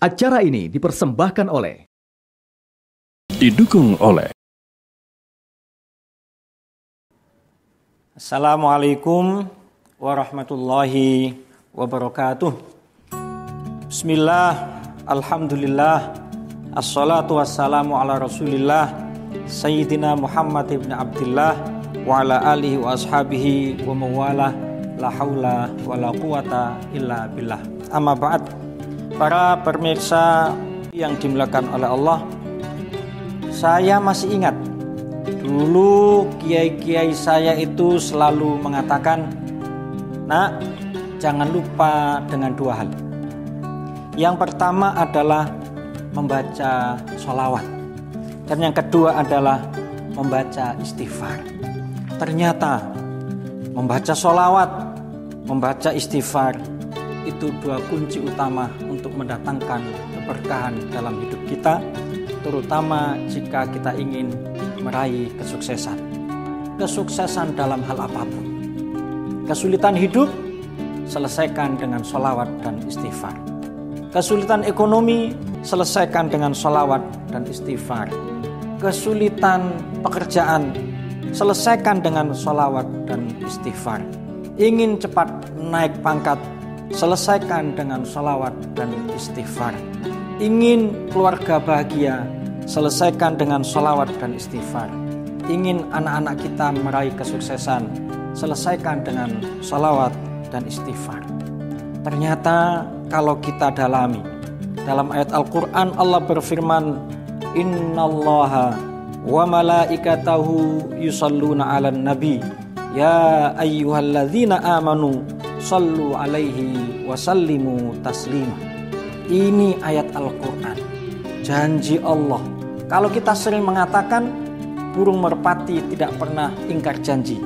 Acara ini dipersembahkan oleh didukung oleh Assalamualaikum warahmatullahi wabarakatuh. Bismillah, alhamdulillah, assalatu wassalamu ala rasulillah Sayyidina Muhammad ibn Abdillah wa ala alihi wa ashabihi wa mawalah, la hawla wa la quwata illa billah. Amma ba'd. Para pemirsa yang dimuliakan oleh Allah, saya masih ingat dulu kiai-kiai saya itu selalu mengatakan, "Nak, jangan lupa dengan dua hal. Yang pertama adalah membaca sholawat, dan yang kedua adalah membaca istighfar." Ternyata membaca sholawat, membaca istighfar itu dua kunci utama untuk mendatangkan keberkahan dalam hidup kita, terutama jika kita ingin meraih kesuksesan. Kesuksesan dalam hal apapun. Kesulitan hidup, selesaikan dengan sholawat dan istighfar. Kesulitan ekonomi, selesaikan dengan sholawat dan istighfar. Kesulitan pekerjaan, selesaikan dengan sholawat dan istighfar. Ingin cepat naik pangkat, selesaikan dengan sholawat dan istighfar. Ingin keluarga bahagia, selesaikan dengan sholawat dan istighfar. Ingin anak-anak kita meraih kesuksesan, selesaikan dengan sholawat dan istighfar. Ternyata kalau kita dalami, dalam ayat Al-Quran Allah berfirman, "Innallaha wa malaikatahu yusalluna 'alan nabi ya ayyuhalladzina amanu shallu 'alaihi wa sallimu taslima." Ini ayat Al-Quran, janji Allah. Kalau kita sering mengatakan burung merpati tidak pernah ingkar janji,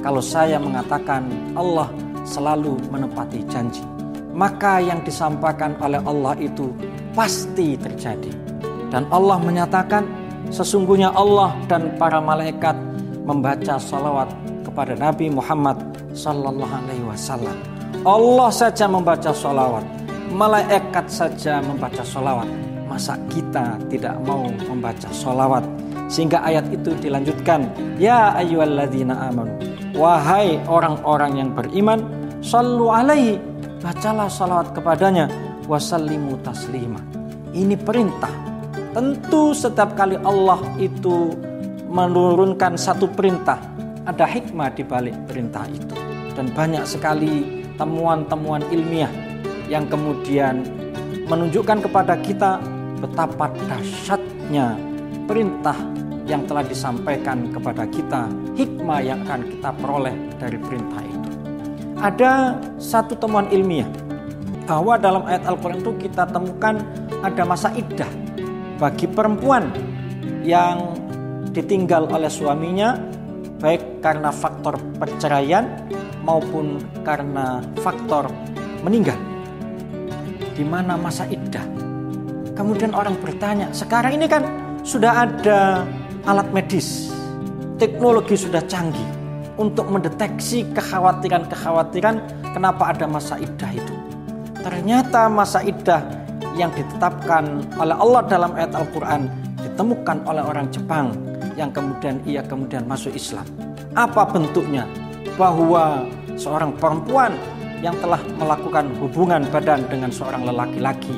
kalau saya mengatakan Allah selalu menepati janji, maka yang disampaikan oleh Allah itu pasti terjadi. Dan Allah menyatakan sesungguhnya Allah dan para malaikat membaca salawat kepada Nabi Muhammad sallallahu alaihi wasallam. Allah saja membaca salawat, malaikat saja membaca salawat. Masa kita tidak mau membaca sholawat? Sehingga ayat itu dilanjutkan, "Ya ayyuhalladzina amanu", wahai orang-orang yang beriman, shallu alaihi, bacalah sholawat kepadanya, wasallimu taslima. Ini perintah. Tentu setiap kali Allah itu menurunkan satu perintah, ada hikmah di balik perintah itu. Dan banyak sekali temuan-temuan ilmiah yang kemudian menunjukkan kepada kita betapa dahsyatnya perintah yang telah disampaikan kepada kita, hikmah yang akan kita peroleh dari perintah itu. Ada satu temuan ilmiah bahwa dalam ayat Al-Quran itu kita temukan ada masa iddah bagi perempuan yang ditinggal oleh suaminya, baik karena faktor perceraian maupun karena faktor meninggal. Di mana masa iddah? Kemudian orang bertanya, sekarang ini kan sudah ada alat medis, teknologi sudah canggih untuk mendeteksi kekhawatiran-kekhawatiran kenapa ada masa iddah itu. Ternyata masa iddah yang ditetapkan oleh Allah dalam ayat Al-Quran ditemukan oleh orang Jepang yang kemudian masuk Islam. Apa bentuknya? Bahwa seorang perempuan yang telah melakukan hubungan badan dengan seorang lelaki-laki,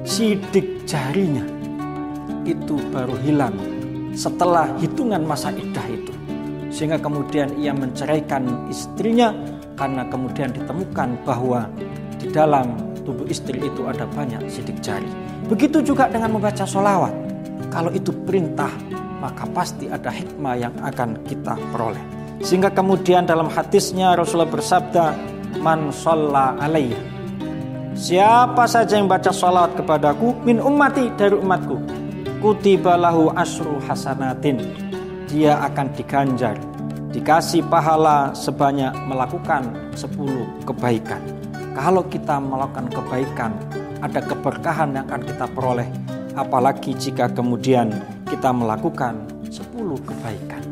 sidik jarinya itu baru hilang setelah hitungan masa iddah itu. Sehingga kemudian ia menceraikan istrinya karena kemudian ditemukan bahwa di dalam tubuh istri itu ada banyak sidik jari. Begitu juga dengan membaca sholawat. Kalau itu perintah, maka pasti ada hikmah yang akan kita peroleh. Sehingga kemudian dalam hadisnya Rasulullah bersabda, "Man shalla alayya", siapa saja yang baca sholawat kepadaku, min ummati, dari umatku, kutiba lahu asyru hasanatin, dia akan diganjar, dikasih pahala sebanyak melakukan 10 kebaikan. Kalau kita melakukan kebaikan, ada keberkahan yang akan kita peroleh, apalagi jika kemudian kita melakukan 10 kebaikan.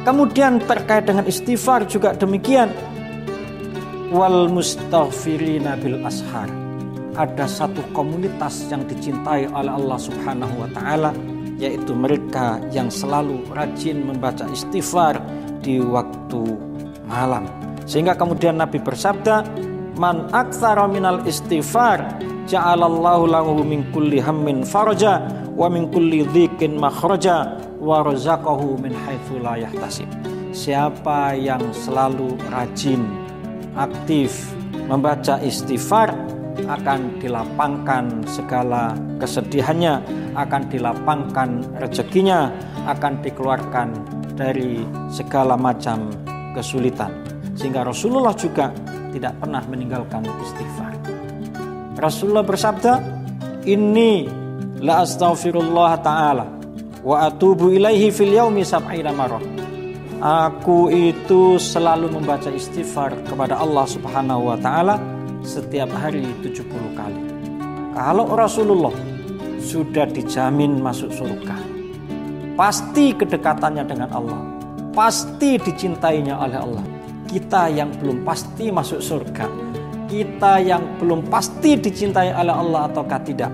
Kemudian terkait dengan istighfar juga demikian. Wal mustaghfirina bil ashar. ada satu komunitas yang dicintai oleh Allah Subhanahu wa Ta'ala, yaitu mereka yang selalu rajin membaca istighfar di waktu malam. Sehingga kemudian Nabi bersabda, man aktsara minal istighfar ja'alallahu lahu min kulli hammin faraja wa min kulli dhiqin makhraja wa razaqahu min haitsu la yahtasib. Siapa yang selalu rajin, aktif membaca istighfar, akan dilapangkan segala kesedihannya, akan dilapangkan rezekinya, akan dikeluarkan dari segala macam kesulitan. Sehingga Rasulullah juga tidak pernah meninggalkan istighfar. Rasulullah bersabda, inni la astaghfirullah ta'ala wa atubu ilaihi fil yaumi sab'ina marrah. Aku itu selalu membaca istighfar kepada Allah Subhanahu wa Ta'ala setiap hari 70 kali. Kalau Rasulullah sudah dijamin masuk surga, pasti kedekatannya dengan Allah, pasti dicintainya oleh Allah. Kita yang belum pasti masuk surga, kita yang belum pasti dicintai oleh Allah ataukah tidak,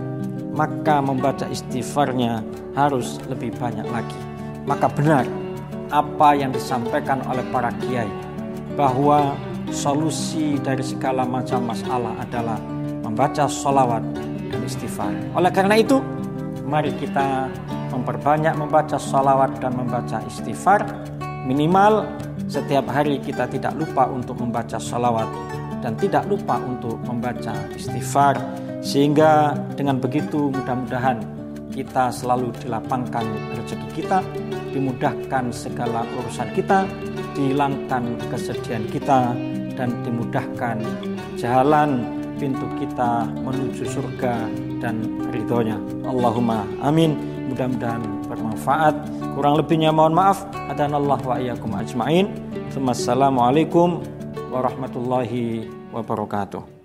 maka membaca istighfarnya harus lebih banyak lagi. Maka benar apa yang disampaikan oleh para kiai, bahwa solusi dari segala macam masalah adalah membaca sholawat dan istighfar. Oleh karena itu, mari kita memperbanyak membaca sholawat dan membaca istighfar. Minimal setiap hari kita tidak lupa untuk membaca sholawat dan tidak lupa untuk membaca istighfar. Sehingga dengan begitu mudah-mudahan kita selalu dilapangkan rezeki kita, dimudahkan segala urusan kita, dihilangkan kesedihan kita, dan dimudahkan jalan pintu kita menuju surga dan ridhonya. Allahumma amin. Mudah-mudahan bermanfaat. Kurang lebihnya mohon maaf. Hadanallahu wa iyyakum ajma'in. Assalamualaikum warahmatullahi wabarakatuh.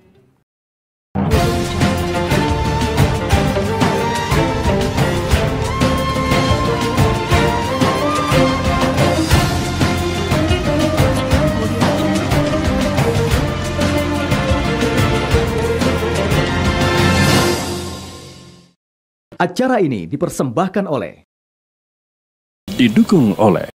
Acara ini dipersembahkan oleh didukung oleh